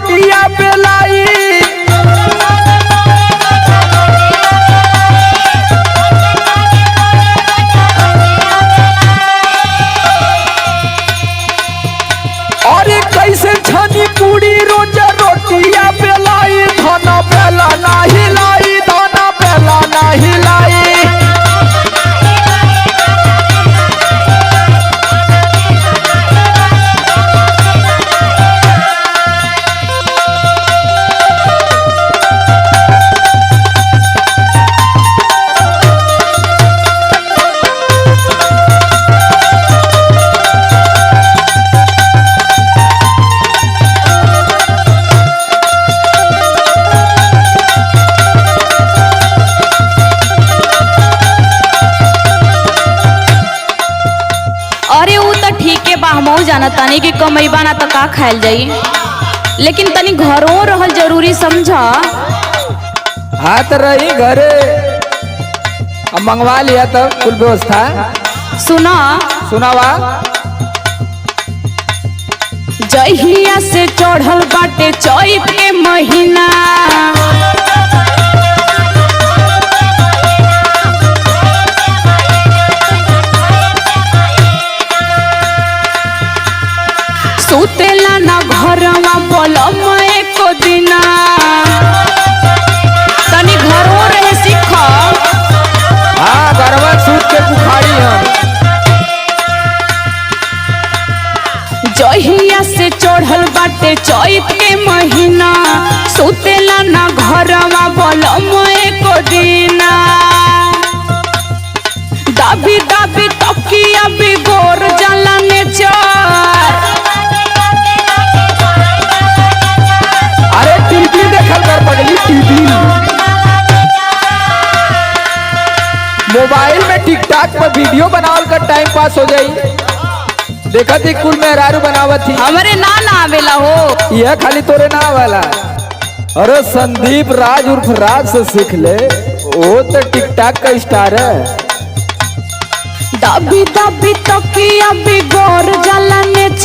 रोटिया बेलाई। अरे कैसे छनी पूरी रोजा रोटिया बेलाई, धना बेला ना हिलाई, धना बेला ना हिलाई। हमहू जाना तानी कि कमैबा ना तो का खायल जाई, लेकिन तनी घरों रहल जरूरी समझा। हाँ तो रही घरे, अब मंगवा लिया तो कुल व्यवस्था। सुना सुनावा। जहिया से चढ़ल बाटे चैत के महीना, सुतेला ना घरवा बोलम एको दिना, तनी घरों रहे सीख। हाँ घरवा सूत के बुखारी हम। जहिया से चढ़ल बाटे चैत के महीना, सुतेला ना घरवा बोलम एको दिना। दाबी दाबी तकिया बिगोर जाला नेचर। अरे टीवी देखल कर पगली, टीवी मोबाइल में टिकटॉक पर वीडियो बनावल कर टाइम पास हो जाई। देखा थी कुल मेहरारू बनावत थी। हमरे ना आवेला हो, यह खाली तोरे ना वाला। अरे संदीप राज उर्फ राज से सीख ले, वो तो टिकटॉक का स्टार है। दबी दबी तकिया बिगोर जाला नेचर।